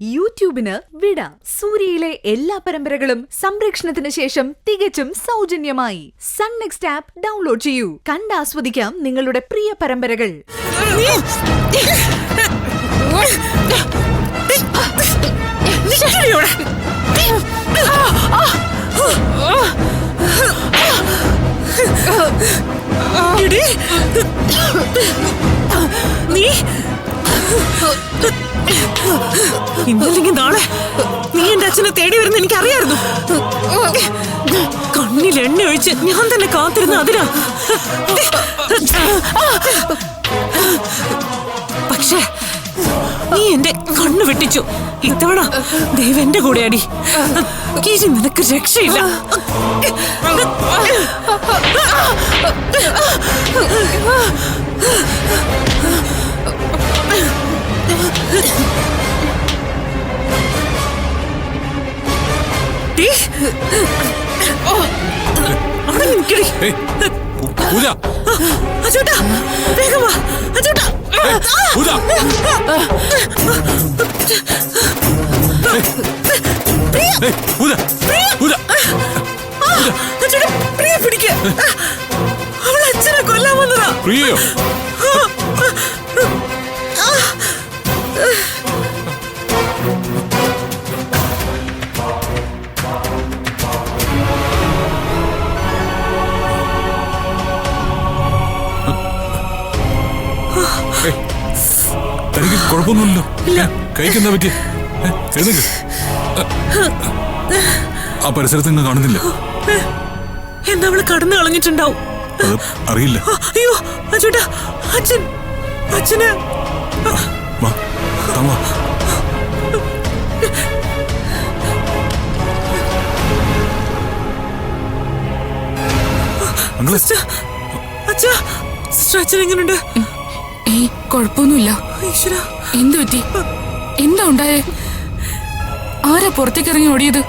യൂട്യൂബിന് വിട. സൂര്യയിലെ എല്ലാ പരമ്പരകളും സംരക്ഷണത്തിന് ശേഷം തികച്ചും സൗജന്യമായി സൺ നെക്സ്റ്റ് ആപ്പ് ഡൗൺലോഡ് ചെയ്യൂ. കണ്ടാസ്വദിക്കാം നിങ്ങളുടെ പ്രിയ പരമ്പരകൾ. ഇന്നല്ലെങ്കിൽ നാളെ നീ എന്റെ അച്ഛനെ തേടി വരുന്ന എനിക്കറിയായിരുന്നു. കണ്ണിൽ എണ്ണ ഒഴിച്ച് ഞാൻ തന്നെ കാത്തിരുന്ന അതിനാ. പക്ഷേ നീ എന്റെ കണ്ണു വെട്ടിച്ചു. ഇത്തവണ ദൈവം എന്റെ കൂടെ അടി. ഇനി നിനക്ക് രക്ഷയില്ല. അച്ചൂട്ടാ വേഗം വാ. അച്ചൂട്ടാ പ്രിയ പിടിക്ക. അവൾ അച്ഛനെ കൊല്ലാൻ വന്നതാ. തനിക്ക് കുഴപ്പമൊന്നുമില്ലല്ലോ? കൈക്കെന്താ പറ്റി? ആ പരിസരത്ത് നിന്ന് കാണുന്നില്ല. എന്താ അവള് കടന്നു കളഞ്ഞിട്ടുണ്ടാവും. അത് അറിയില്ല. അയ്യോ അച്ചൂട്ടാ, അച്ഛന് വാ തമ്മ. അച്ഛൻ എങ്ങനുണ്ട്? കുഴപ്പമൊന്നുമില്ല. എന്തു പറ്റി? എന്താ ഉണ്ടായേ? ആരാ പുറത്തേക്ക് ഇറങ്ങി ഓടിയത്?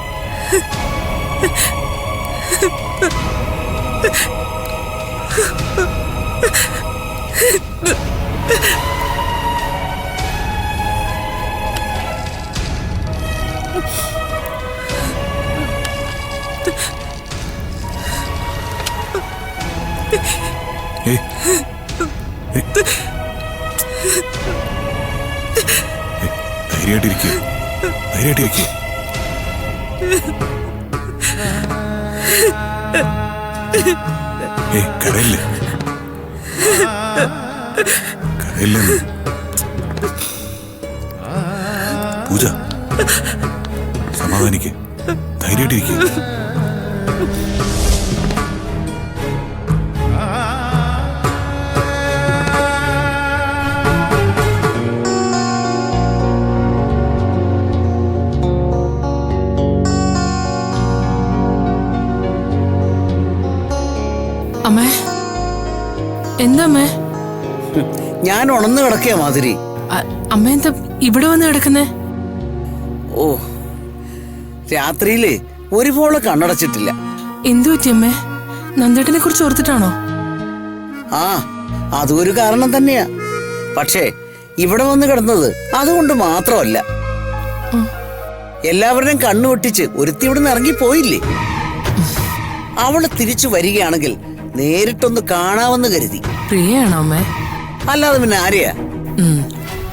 ധൈര്യമായിട്ടിരിക്കുക. കരയില്ലേ? പൂജ, സമാധാനിക്ക്. ധൈര്യമായിട്ടിരിക്കുക. അമ്മേ, എന്താ അമ്മേ? ഞാൻ ഉണർന്നു കിടക്കുക മാതിരി. അമ്മ എന്താ ഇവിടെ വന്ന് കിടക്കുന്നേ? ഓ, രാത്രിയില് ഒരുപോലെ കണ്ണടച്ചിട്ടില്ല. എന്തു പറ്റി അമ്മേ? നന്ദേട്ടനെ കുറിച്ച് ഓർത്തിട്ടാണോ? ആ, അതും ഒരു കാരണം തന്നെയാ. പക്ഷേ ഇവിടെ വന്ന് കിടന്നത് അതുകൊണ്ട് മാത്രമല്ല. എല്ലാവരുടെയും കണ്ണു വെട്ടിച്ച് ഒരുത്തി ഇവിടുന്ന് ഇറങ്ങിപ്പോയില്ലേ. അവള് തിരിച്ചു വരികയാണെങ്കിൽ നേരിട്ടൊന്ന് കാണാമെന്ന് കരുതി. പ്രിയയാണോ അമ്മേ? അല്ലാതെ പിന്നെ ആരെയാ?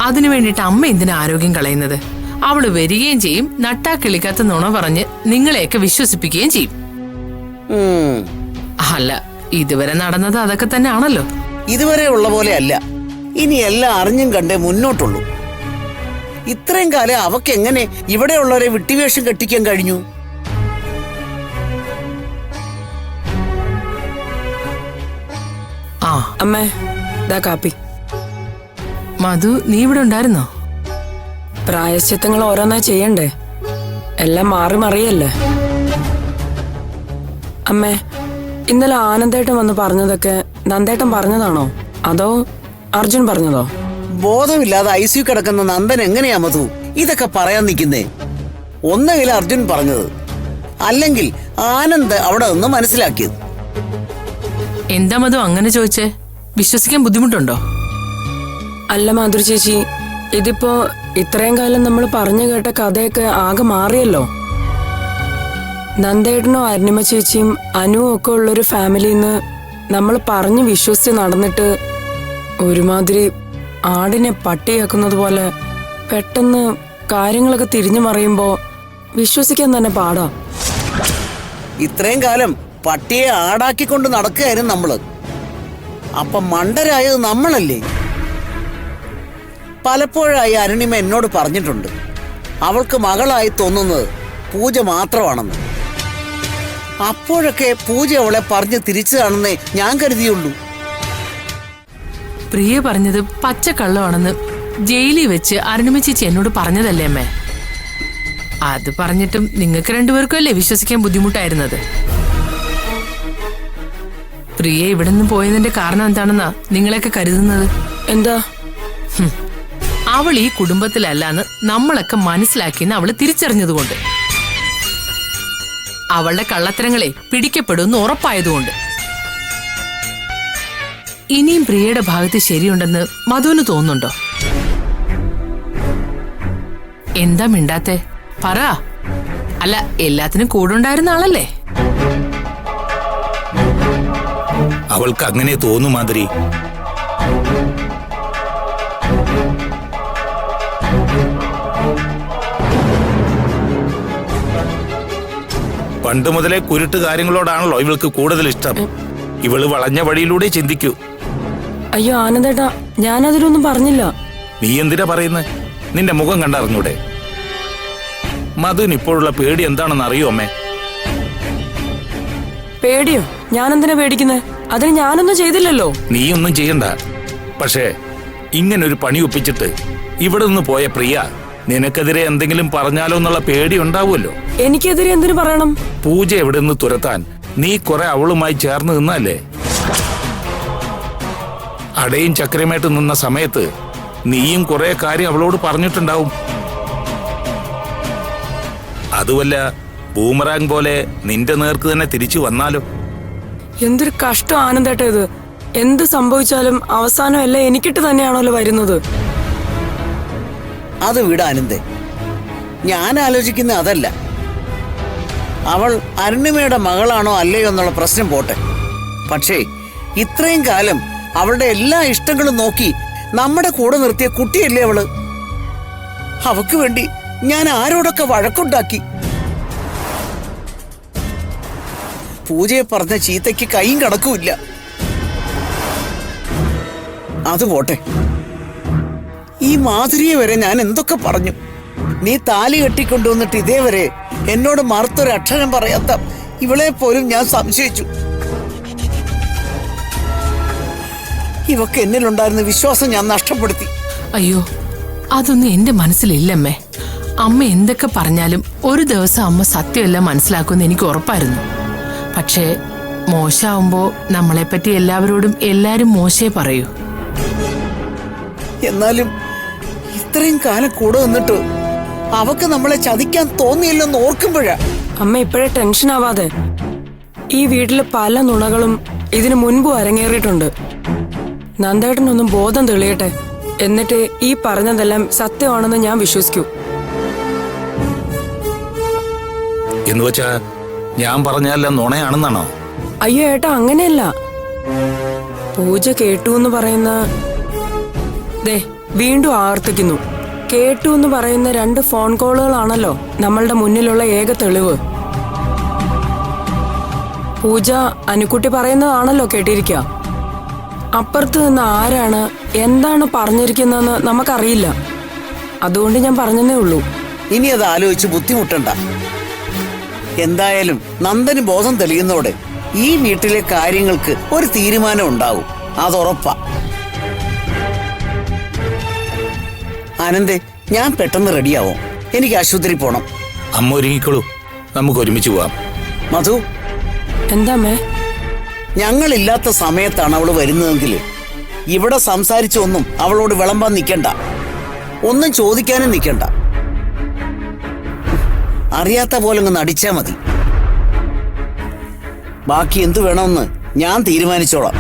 അതിനു വേണ്ടിട്ട് അമ്മ എന്തിനാ ആരോഗ്യം കളയുന്നത്? അവള് വരികയും ചെയ്യും, നട്ടാ കിളിക്കാത്ത നുണ പറഞ്ഞ് നിങ്ങളെയൊക്കെ വിശ്വസിപ്പിക്കുകയും ചെയ്യും. അല്ല, ഇതുവരെ നടന്നത് അതൊക്കെ തന്നെ ആണല്ലോ. ഇതുവരെ ഉള്ള പോലെ അല്ല. ഇനി എല്ലാം അറിഞ്ഞും കണ്ടേ മുന്നോട്ടുള്ളൂ. ഇത്രയും കാലം അവക്ക് എങ്ങനെ ഇവിടെയുള്ളവരെ വിട്ടിവേഷം കെട്ടിക്കാൻ കഴിഞ്ഞു? ആ അമ്മേ, ദാ കാപ്പി. മധു, നീ ഇവിടെ ഉണ്ടായിരുന്നോ? പ്രായശ്ചിത്തങ്ങൾ ഓരോന്നായി ചെയ്യണ്ടേ? എല്ലാം മാറി മറിയല്ലേ. അമ്മേ, ഇന്നലെ ആനന്ദേട്ടൻ വന്ന് പറഞ്ഞതൊക്കെ നന്ദേട്ടൻ പറഞ്ഞതാണോ അതോ അർജുൻ പറഞ്ഞതോ? ബോധമില്ലാതെ ICU കിടക്കുന്ന നന്ദൻ എങ്ങനെയാ മധു ഇതൊക്കെ പറയാൻ നിൽക്കുന്നേ? ഒന്നുകിൽ അർജുൻ പറഞ്ഞത്, അല്ലെങ്കിൽ ആനന്ദ് അവിടെ നിന്ന് മനസ്സിലാക്കിയത്. എന്താ മധു അങ്ങനെ ചോദിച്ചേ? വിശ്വസിക്കാൻ ബുദ്ധിമുട്ടുണ്ടോ? അല്ല മാധുരി ചേച്ചി, ഇതിപ്പോ ഇത്രയും കാലം നമ്മൾ പറഞ്ഞു കേട്ട കഥയൊക്കെ ആകെ മാറിയല്ലോ. നന്ദേട്ടനോ അരുണിമ ചേച്ചിയും അനുവും ഒക്കെ ഉള്ളൊരു ഫാമിലിന്ന് നമ്മൾ പറഞ്ഞു വിശ്വസിച്ച് നടന്നിട്ട് ഒരുമാതിരി ആടിനെ പട്ടിയാക്കുന്നത് പോലെ പെട്ടെന്ന് കാര്യങ്ങളൊക്കെ തിരിഞ്ഞു മറിയുമ്പോ വിശ്വസിക്കാൻ തന്നെ പാടാ. ഇത്രയും കാലം പട്ടിയെ ആടാക്കിക്കൊണ്ട് നടക്കുകയായിരുന്നു നമ്മള്. അപ്പം മണ്ടരായത് നമ്മളല്ലേ? പലപ്പോഴായി അരുണിമ എന്നോട് പറഞ്ഞിട്ടുണ്ട് അവൾക്ക് മകളായി തോന്നുന്നത് പൂജ മാത്രമാണെന്ന്. അപ്പോഴൊക്കെ പൂജ അവളെ പറഞ്ഞ് തിരിച്ചതാണെന്നേ ഞാൻ കരുതിയുള്ളൂ. പ്രിയ പറഞ്ഞത് പച്ചക്കള്ളമാണെന്ന് ജയിലിൽ വെച്ച് അരുണിമ ചേച്ചി എന്നോട് പറഞ്ഞതല്ലേ അമ്മേ? അത് പറഞ്ഞിട്ടും നിങ്ങൾക്ക് രണ്ടുപേർക്കും അല്ലേ വിശ്വസിക്കാൻ ബുദ്ധിമുട്ടായിരുന്നത്? പ്രിയ ഇവിടെ നിന്ന് പോയതിന്റെ കാരണം എന്താണെന്നാ നിങ്ങളെയൊക്കെ കരുതുന്നത്? എന്താ? അവൾ ഈ കുടുംബത്തിലല്ലാന്ന് നമ്മളൊക്കെ മനസ്സിലാക്കിയെന്ന് അവള് തിരിച്ചറിഞ്ഞതുകൊണ്ട്, അവളുടെ കള്ളത്തരങ്ങളെ പിടിക്കപ്പെടുമെന്ന് ഉറപ്പായതുകൊണ്ട്. ഇനിയും പ്രിയയുടെ ഭാഗത്ത് ശരിയുണ്ടെന്ന് മധുവിന് തോന്നുന്നുണ്ടോ? എന്താ മിണ്ടാത്തെ? പറ. അല്ല, എല്ലാത്തിനും കൂടുണ്ടായിരുന്ന ആളല്ലേ? അവൾക്ക് അങ്ങനെ തോന്നും മാതിരി. പണ്ട് മുതലേ കുരുട്ട് കാര്യങ്ങളോടാണല്ലോ ഇവൾക്ക് കൂടുതൽ ഇഷ്ടം. ഇവള് വളഞ്ഞ വഴിയിലൂടെ ചിന്തിക്കൂ. അയ്യോ ആനന്ദേട്ടാ, ഞാനതിലൊന്നും പറഞ്ഞില്ല. നീ എന്തിനാ പറയുന്നത്? നിന്റെ മുഖം കണ്ടറിഞ്ഞൂടെ? മധുവിന് ഇപ്പോഴുള്ള പേടി എന്താണെന്ന് അറിയോ അമ്മേ? പേടിയോ? ഞാനെന്തിനാ പേടിക്കുന്നേ? അതിന് ഞാനൊന്നും ചെയ്തില്ലല്ലോ. നീയൊന്നും ചെയ്യണ്ട. പക്ഷേ ഇങ്ങനൊരു പണി ഒപ്പിച്ചിട്ട് ഇവിടെ നിന്ന് പോയ പ്രിയ നിനക്കെതിരെ എന്തെങ്കിലും പറഞ്ഞാലോ എന്നുള്ള പേടി ഉണ്ടാവുമല്ലോ. എനിക്കെതിരെ എന്തിനു പറയണം? പൂജ എവിടെ നിന്ന് തുരത്താൻ നീ കുറെ അവളുമായി ചേർന്ന് നിന്നല്ലേ? അടയും ചക്രമായിട്ട് നിന്ന സമയത്ത് നീയും കുറെ കാര്യം അവളോട് പറഞ്ഞിട്ടുണ്ടാവും. അതുമല്ല, ബൂമറാങ് പോലെ നിന്റെ നേർക്ക് തന്നെ തിരിച്ചു വന്നാലോ? എന്തൊരു കഷ്ടം ആനന്ദേട്ട ഇത്. എന്ത് സംഭവിച്ചാലും അവസാനം എല്ലാം എനിക്കിട്ട് തന്നെയാണല്ലോ വരുന്നത്. അത് വിടാനന്ദേ, ഞാൻ ആലോചിക്കുന്ന അതല്ല. അവൾ അരുണിമയുടെ മകളാണോ അല്ലയോ എന്നുള്ള പ്രശ്നം പോട്ടെ. പക്ഷേ ഇത്രയും കാലം അവളുടെ എല്ലാ ഇഷ്ടങ്ങളും നോക്കി നമ്മുടെ കൂടെ നിർത്തിയ കുട്ടിയല്ലേ അവള്. അവക്ക് വേണ്ടി ഞാൻ ആരോടൊക്കെ വഴക്കുണ്ടാക്കി. പൂജയെ പറഞ്ഞ ചീത്തയ്ക്ക് കൈയും കടക്കുമില്ല. അത് പോട്ടെ, ഈ മാധുരിയെ വരെ ഞാൻ എന്തൊക്കെ പറഞ്ഞു. നീ താലി കെട്ടിക്കൊണ്ടുവന്നിട്ട് ഇതേവരെ എന്നോട് മറുത്തൊരു അക്ഷരം പറയാത്ത ഇവളെ പോലും ഞാൻ സംശയിച്ചു. ഇവക്ക് എന്നിലുണ്ടായിരുന്ന വിശ്വാസം ഞാൻ നഷ്ടപ്പെടുത്തി. അയ്യോ, അതൊന്നും എന്റെ മനസ്സിലില്ലമ്മേ. അമ്മ എന്തൊക്കെ പറഞ്ഞാലും ഒരു ദിവസം അമ്മ സത്യമെല്ലാം മനസ്സിലാക്കുമെന്ന് എനിക്ക് ഉറപ്പായിരുന്നു. പക്ഷേ മോശമാവുമ്പോ നമ്മളെപ്പറ്റി എല്ലാവരോടും എല്ലാരും മോശേ പറയൂ. എന്നാലും ഇത്രയും കാലം കൂടെ നിന്നിട്ട് അവക്ക് നമ്മളെ ചതിക്കാൻ തോന്നിയില്ലെന്ന് ഓർക്കുമ്പോഴാ. അമ്മ ഇപ്പോഴേ ടെൻഷൻ ആവാതെ. ഈ വീട്ടിലെ പല നുണകളും ഇതിനു മുൻപ് അരങ്ങേറിയിട്ടുണ്ട്. നന്ദേട്ടനൊന്നും ബോധം തെളിയട്ടെ, എന്നിട്ട് ഈ പറഞ്ഞതെല്ലാം സത്യമാണെന്ന് ഞാൻ വിശ്വസിക്കൂ. എന്നുവെച്ചാ ഞാൻ പറഞ്ഞതെല്ലാം നുണയാണെന്നാണോ? അയ്യോ ഏട്ടാ, അങ്ങനെയല്ല. പൂജ കേട്ടു എന്ന് പറയുന്ന ദേ വീണ്ടും ആവർത്തിക്കുന്നു. കേട്ടു എന്ന് പറയുന്ന 2 ഫോൺ കോളുകളാണല്ലോ നമ്മളുടെ മുന്നിലുള്ള ഏക തെളിവ്. പൂജ അനുക്കുട്ടി പറയുന്നതാണല്ലോ കേട്ടിരിക്കുക. അപ്പുറത്ത് നിന്ന് ആരാണ് എന്താണ് പറഞ്ഞിരിക്കുന്നതെന്ന് നമുക്കറിയില്ല. അതുകൊണ്ട് ഞാൻ പറഞ്ഞതേ ഉള്ളൂ. ഇനി അത് ആലോചിച്ച് ബുദ്ധിമുട്ടണ്ട. എന്തായാലും നന്ദന് ബോധം തെളിയുന്നതോടെ ഈ വീട്ടിലെ കാര്യങ്ങൾക്ക് ഒരു തീരുമാനം ഉണ്ടാവും. അതുറപ്പാ. ആനന്ദേ, ഞാൻ പെട്ടെന്ന് റെഡിയാവും. എനിക്ക് ആശുപത്രി പോണം. അമ്മ ഒരുങ്ങിക്കോളൂ, നമുക്ക് ഒരുമിച്ച് പോവാം. മധു, എന്താമേ? ഞങ്ങളില്ലാത്ത സമയത്താണ് അവള് വരുന്നതെങ്കിൽ ഇവിടെ സംസാരിച്ചൊന്നും അവളോട് വിളമ്പാൻ നിൽക്കണ്ട. ഒന്നും ചോദിക്കാനും നിൽക്കണ്ട. അറിയാത്ത പോലെ അങ്ങ് നടിച്ചാ മതി. ബാക്കി എന്തു വേണമെന്ന് ഞാൻ തീരുമാനിച്ചോളാം.